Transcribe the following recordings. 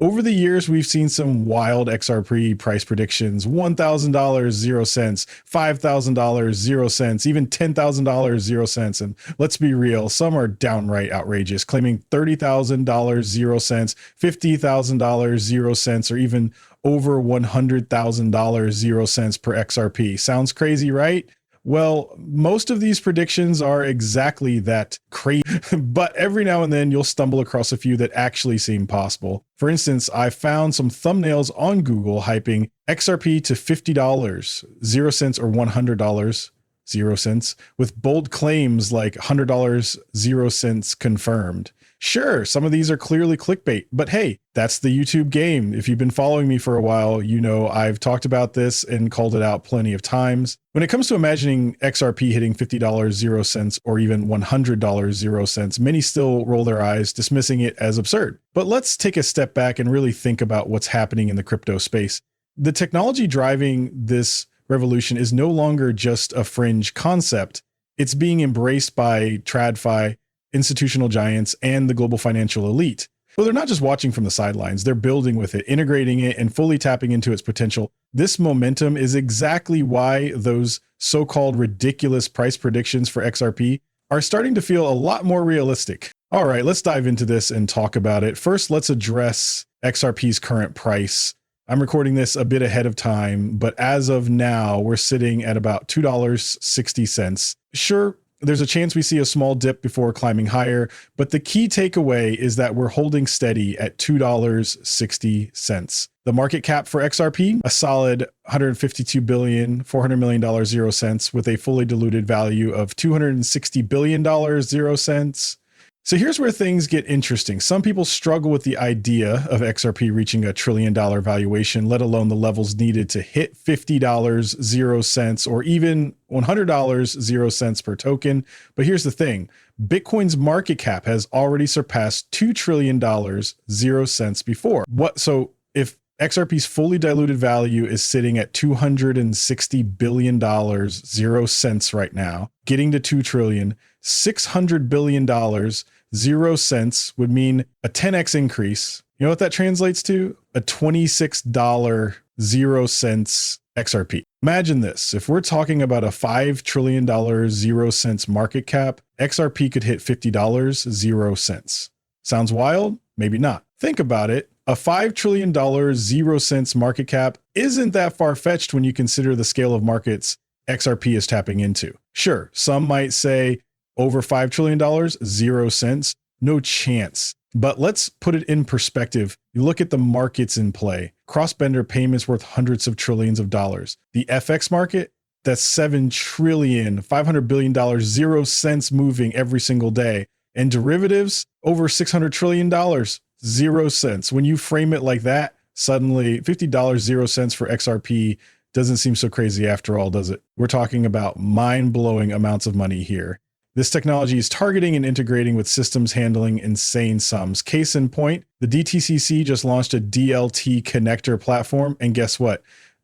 Over the years, we've seen some wild XRP price predictions: $1,000, 0 cents, $5,000, 0 cents, even $10,000, 0 cents. And let's be real, some are downright outrageous, claiming $30,000, 0 cents, $50,000, 0 cents, or even over $100,000, 0 cents per XRP. Sounds crazy, right? Well, most of these predictions are exactly that crazy, but every now and then you'll stumble across a few that actually seem possible. For instance, I found some thumbnails on Google hyping XRP to $50, 0 cents, or $100, 0 cents, with bold claims like $100, 0 cents confirmed. Sure, some of these are clearly clickbait, but hey, that's the YouTube game. If you've been following me for a while, you know I've talked about this and called it out plenty of times. When it comes to imagining XRP hitting $50, 0 cents, or even $100, 0 cents, many still roll their eyes, dismissing it as absurd. But let's take a step back and really think about what's happening in the crypto space. The technology driving this revolution is no longer just a fringe concept. It's being embraced by TradFi, institutional giants, and the global financial elite. But they're not just watching from the sidelines, they're building with it, integrating it, and fully tapping into its potential. This momentum is exactly why those so-called ridiculous price predictions for XRP are starting to feel a lot more realistic. All right, let's dive into this and talk about it. First, let's address XRP's current price. I'm recording this a bit ahead of time, but as of now, we're sitting at about $2.60. Sure, there's a chance we see a small dip before climbing higher, but the key takeaway is that we're holding steady at $2.60. The market cap for XRP, a solid $152 billion, $400 million, 0 cents, with a fully diluted value of $260 billion, 0 cents. So here's where things get interesting. Some people struggle with the idea of XRP reaching $1 trillion valuation, let alone the levels needed to hit $50, 0 cents, or even $100, 0 cents per token. But here's the thing. Bitcoin's market cap has already surpassed $2 trillion, 0 cents before. So if XRP's fully diluted value is sitting at $260 billion, 0 cents right now, getting to 2 trillion, $600 billion, 0 cents would mean a 10x increase. You know what that translates to? A $26, 0 cents XRP. Imagine this. If we're talking about a $5 trillion, 0 cents market cap, XRP could hit $50, 0 cents. Sounds wild? Maybe not. Think about it. A $5 trillion, 0 cents market cap isn't that far-fetched when you consider the scale of markets XRP is tapping into. Sure, some might say over $5 trillion, 0 cents, no chance. But let's put it in perspective. You look at the markets in play. Cross-border payments worth hundreds of trillions of dollars. The FX market, that's $7 trillion, $500 billion, 0 cents moving every single day. And derivatives, over $600 trillion, 0 cents. When you frame it like that, suddenly $50, 0 cents for XRP doesn't seem so crazy after all, does it? We're talking about mind-blowing amounts of money here. This technology is targeting and integrating with systems handling insane sums. Case in point, the DTCC just launched a DLT connector platform, and guess what?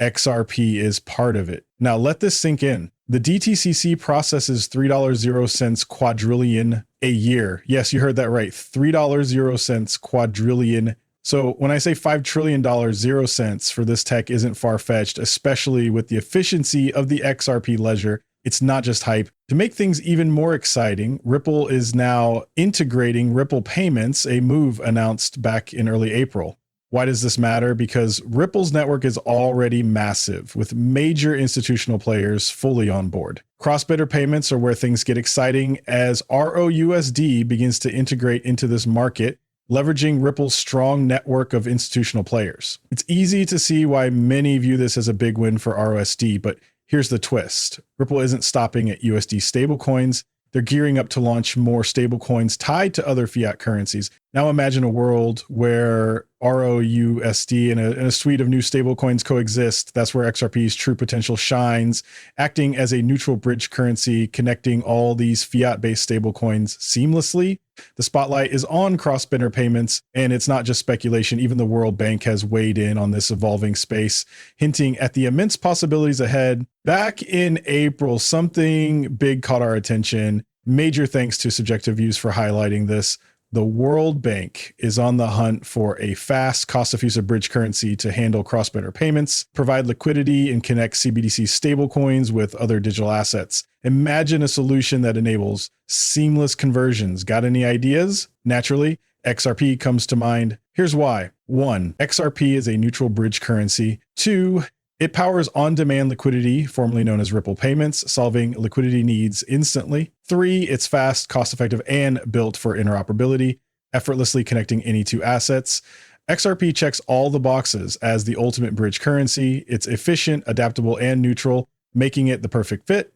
XRP is part of it. Now let this sink in. The DTCC processes $3.00 quadrillion a year. Yes, you heard that right. $3.00 quadrillion. So when I say $5 trillion, 0 cents for this tech isn't far-fetched, especially with the efficiency of the XRP ledger. It's not just hype. To make things even more exciting, Ripple is now integrating Ripple payments, a move announced back in early April. Why does this matter? Because Ripple's network is already massive, with major institutional players fully on board. Cross-border payments are where things get exciting as ROUSD begins to integrate into this market, leveraging Ripple's strong network of institutional players. It's easy to see why many view this as a big win for ROSD, but here's the twist. Ripple isn't stopping at USD stablecoins. They're gearing up to launch more stablecoins tied to other fiat currencies. Now imagine a world where ROUSD and a suite of new stablecoins coexist. That's where XRP's true potential shines, acting as a neutral bridge currency, connecting all these fiat-based stablecoins seamlessly. The spotlight is on cross-border payments, and it's not just speculation. Even the World Bank has weighed in on this evolving space, hinting at the immense possibilities ahead. Back in April, something big caught our attention. Major thanks to Subjective Views for highlighting this. The World Bank is on the hunt for a fast, cost-effective bridge currency to handle cross-border payments, provide liquidity, and connect CBDC stablecoins with other digital assets. Imagine a solution that enables seamless conversions. Got any ideas? Naturally, XRP comes to mind. Here's why. 1. XRP is a neutral bridge currency. 2. It powers on-demand liquidity, formerly known as Ripple payments, solving liquidity needs instantly. 3, it's fast, cost-effective, and built for interoperability, effortlessly connecting any two assets. XRP checks all the boxes as the ultimate bridge currency. It's efficient, adaptable, and neutral, making it the perfect fit.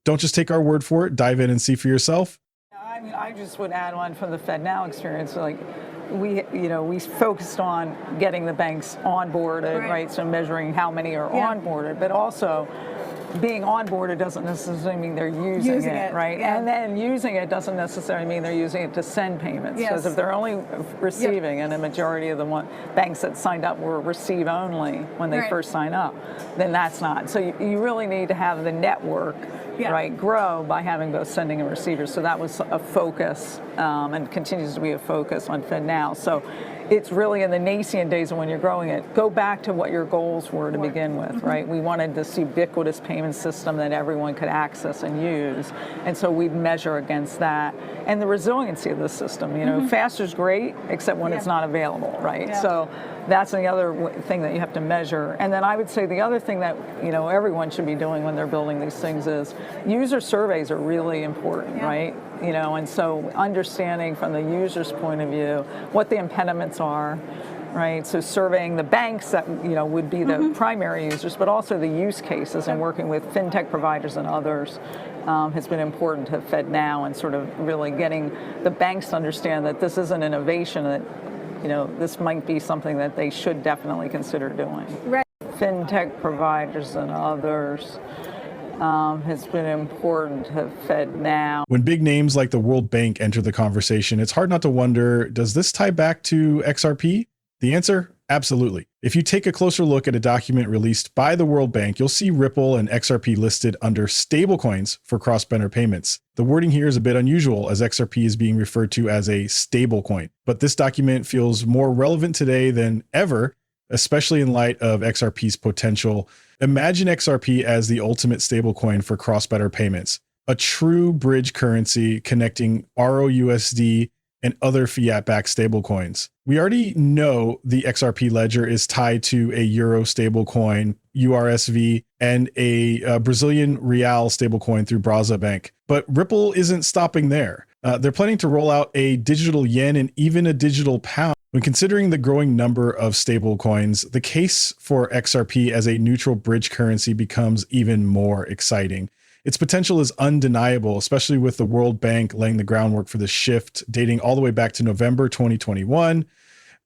Don't just take our word for it. Dive in and see for yourself. I mean, I just would add on from the FedNow experience, like we focused on getting the banks onboarded, right? So measuring how many are onboarded, but also being onboarded doesn't necessarily mean they're using it, right? And then using it doesn't necessarily mean they're using it to send payments. Because if they're only receiving, and a majority of the banks that signed up were receive only when they first sign up, then that's not. So you really need to have the network right, grow by having both sending and receivers. So that was a focus and continues to be a focus on FedNow. So it's really in the nascent days of when you're growing it. Go back to what your goals were to begin with, right? We wanted this ubiquitous payment system that everyone could access and use. And so we'd measure against that. And the resiliency of the system, faster is great, except when it's not available, right? So that's the other thing that you have to measure. And then I would say the other thing that everyone should be doing when they're building these things is user surveys are really important, right? And so understanding from the user's point of view what the impediments are, right? So surveying the banks that would be the primary users, but also the use cases and working with fintech providers and others has been important to FedNow and sort of really getting the banks to understand that this is an innovation that this might be something that they should definitely consider doing. Right. Fintech providers and others has been important to FedNow. When big names like the World Bank enter the conversation, it's hard not to wonder, does this tie back to XRP? The answer? Absolutely. If you take a closer look at a document released by the World Bank, you'll see Ripple and XRP listed under stablecoins for cross-border payments. The wording here is a bit unusual as XRP is being referred to as a stablecoin, but this document feels more relevant today than ever, especially in light of XRP's potential. Imagine XRP as the ultimate stablecoin for cross-border payments, a true bridge currency connecting ROUSD and other fiat-backed stablecoins. We already know the XRP ledger is tied to a Euro stablecoin, URSV, and a Brazilian Real stablecoin through Brasa Bank. But Ripple isn't stopping there. They're planning to roll out a digital yen and even a digital pound. When considering the growing number of stablecoins, the case for XRP as a neutral bridge currency becomes even more exciting. Its potential is undeniable, especially with the World Bank laying the groundwork for this shift, dating all the way back to November 2021.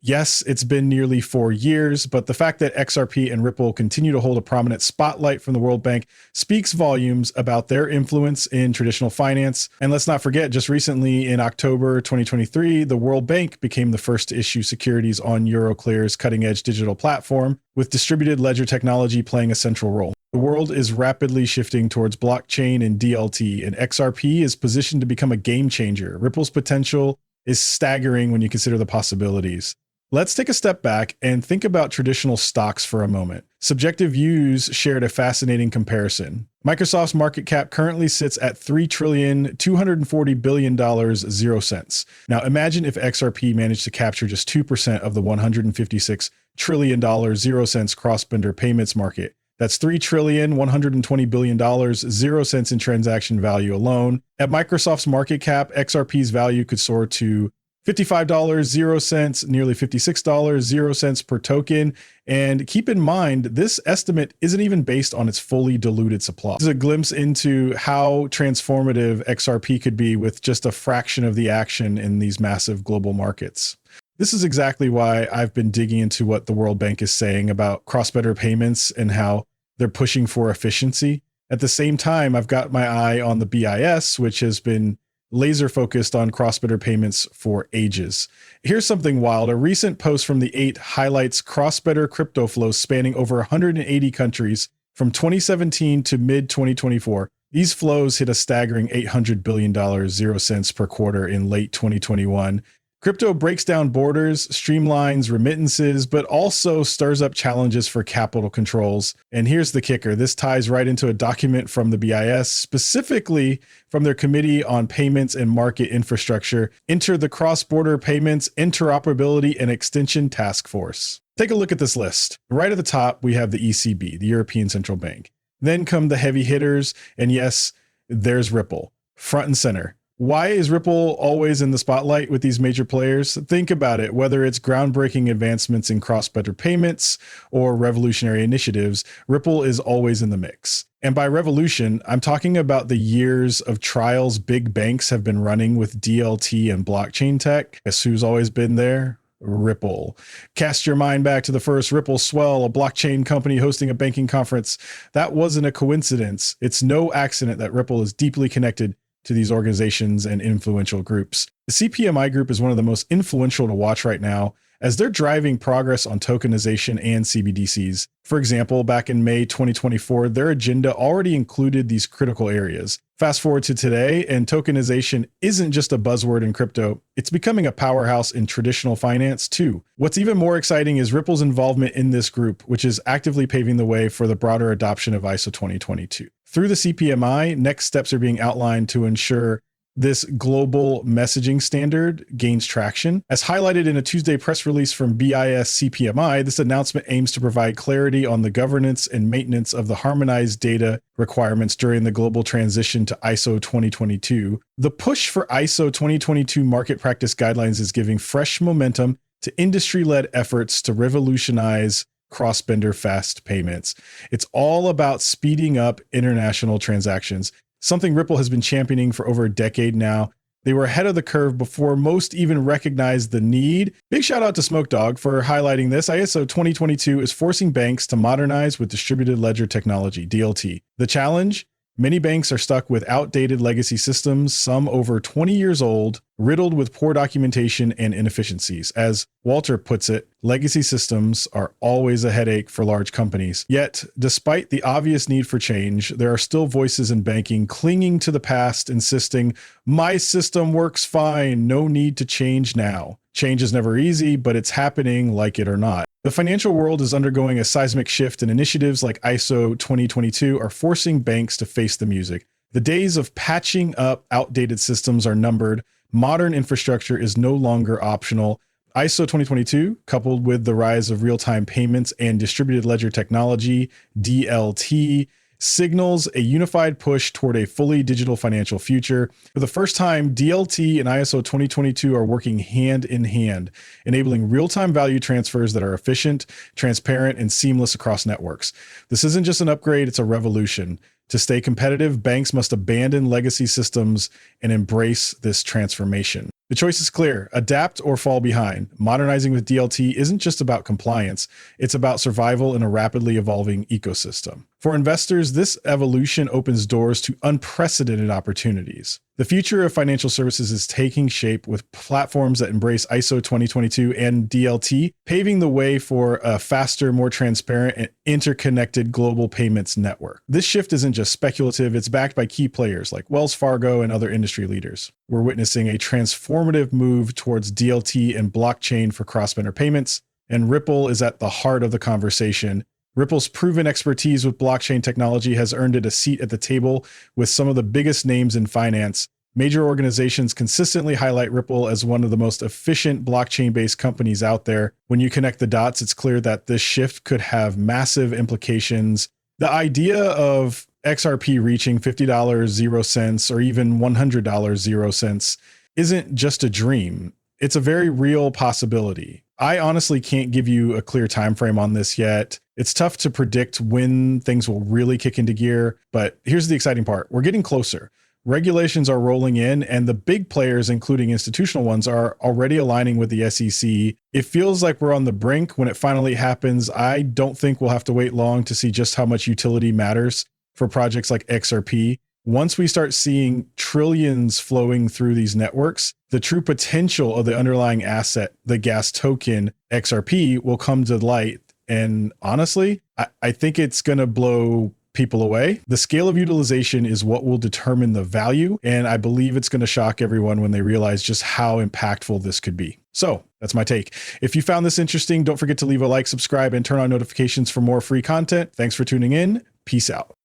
Yes, it's been nearly 4 years, but the fact that XRP and Ripple continue to hold a prominent spotlight from the World Bank speaks volumes about their influence in traditional finance. And let's not forget, just recently in October 2023, the World Bank became the first to issue securities on Euroclear's cutting-edge digital platform, with distributed ledger technology playing a central role. The world is rapidly shifting towards blockchain and DLT, and XRP is positioned to become a game changer. Ripple's potential is staggering when you consider the possibilities. Let's take a step back and think about traditional stocks for a moment. Subjective Views shared a fascinating comparison. Microsoft's market cap currently sits at $3,240 billion, 0 cents. Now imagine if XRP managed to capture just 2% of the $156 trillion 0 cents cross-border payments market. That's $3,120 billion, 0 cents in transaction value alone. At Microsoft's market cap, XRP's value could soar to $55, 0 cents, nearly $56, 0 cents per token. And keep in mind, this estimate isn't even based on its fully diluted supply. This is a glimpse into how transformative XRP could be with just a fraction of the action in these massive global markets. This is exactly why I've been digging into what the World Bank is saying about cross-border payments and how they're pushing for efficiency. At the same time, I've got my eye on the BIS, which has been laser focused on cross-border payments for ages. Here's something wild. A recent post from the 8 highlights cross-border crypto flows spanning over 180 countries from 2017 to mid-2024. These flows hit a staggering $800 billion, 0 cents per quarter in late 2021. Crypto breaks down borders, streamlines remittances, but also stirs up challenges for capital controls. And here's the kicker. This ties right into a document from the BIS, specifically from their Committee on Payments and Market Infrastructure. Enter the Cross-Border Payments Interoperability and Extension Task Force. Take a look at this list. Right at the top, we have the ECB, the European Central Bank. Then come the heavy hitters, and yes, there's Ripple, front and center. Why is Ripple always in the spotlight with these major players? Think about it. Whether it's groundbreaking advancements in cross-border payments or revolutionary initiatives, Ripple is always in the mix. And by revolution, I'm talking about the years of trials big banks have been running with DLT and blockchain tech. Guess who's always been there? Ripple. Cast your mind back to the first Ripple Swell, a blockchain company hosting a banking conference. That wasn't a coincidence. It's no accident that Ripple is deeply connected to these organizations and influential groups. The CPMI group is one of the most influential to watch right now, as they're driving progress on tokenization and CBDCs. For example, back in May 2024, their agenda already included these critical areas. Fast forward to today, and tokenization isn't just a buzzword in crypto, it's becoming a powerhouse in traditional finance too. What's even more exciting is Ripple's involvement in this group, which is actively paving the way for the broader adoption of ISO 2022. Through the CPMI, next steps are being outlined to ensure this global messaging standard gains traction. As highlighted in a Tuesday press release from BIS CPMI, this announcement aims to provide clarity on the governance and maintenance of the harmonized data requirements during the global transition to ISO 2022. The push for ISO 2022 market practice guidelines is giving fresh momentum to industry-led efforts to revolutionize cross-border fast payments. It's all about speeding up international transactions, something Ripple has been championing for over a decade now. They were ahead of the curve before most even recognized the need. Big shout out to Smoke Dog for highlighting this. ISO 2022 is forcing banks to modernize with distributed ledger technology, DLT. The challenge? Many banks are stuck with outdated legacy systems, some over 20 years old, riddled with poor documentation and inefficiencies. As Walter puts it, legacy systems are always a headache for large companies. Yet, despite the obvious need for change, there are still voices in banking clinging to the past, insisting, "My system works fine, no need to change now." Change is never easy, but it's happening like it or not. The financial world is undergoing a seismic shift, and initiatives like ISO 2022 are forcing banks to face the music. The days of patching up outdated systems are numbered. Modern infrastructure is no longer optional. ISO 2022, coupled with the rise of real-time payments and distributed ledger technology, DLT, signals a unified push toward a fully digital financial future. For the first time, DLT and ISO 2022 are working hand in hand, enabling real-time value transfers that are efficient, transparent, and seamless across networks. This isn't just an upgrade, it's a revolution. To stay competitive, banks must abandon legacy systems and embrace this transformation. The choice is clear: adapt or fall behind. Modernizing with DLT isn't just about compliance, it's about survival in a rapidly evolving ecosystem. For investors, this evolution opens doors to unprecedented opportunities. The future of financial services is taking shape with platforms that embrace ISO 2022 and DLT, paving the way for a faster, more transparent, and interconnected global payments network. This shift isn't just speculative, it's backed by key players like Wells Fargo and other industry leaders. We're witnessing a transformative move towards DLT and blockchain for cross-border payments, and Ripple is at the heart of the conversation. Ripple's proven expertise with blockchain technology has earned it a seat at the table with some of the biggest names in finance. Major organizations consistently highlight Ripple as one of the most efficient blockchain-based companies out there. When you connect the dots, it's clear that this shift could have massive implications. The idea of XRP reaching $50.00 or even $100.00 isn't just a dream. It's a very real possibility. I honestly can't give you a clear time frame on this yet. It's tough to predict when things will really kick into gear, but here's the exciting part. We're getting closer. Regulations are rolling in, and the big players, including institutional ones, are already aligning with the SEC. It feels like we're on the brink. When it finally happens, I don't think we'll have to wait long to see just how much utility matters for projects like XRP. Once we start seeing trillions flowing through these networks, the true potential of the underlying asset, the gas token XRP, will come to light. And honestly, I think it's going to blow people away. The scale of utilization is what will determine the value. And I believe it's going to shock everyone when they realize just how impactful this could be. So that's my take. If you found this interesting, don't forget to leave a like, subscribe, and turn on notifications for more free content. Thanks for tuning in. Peace out.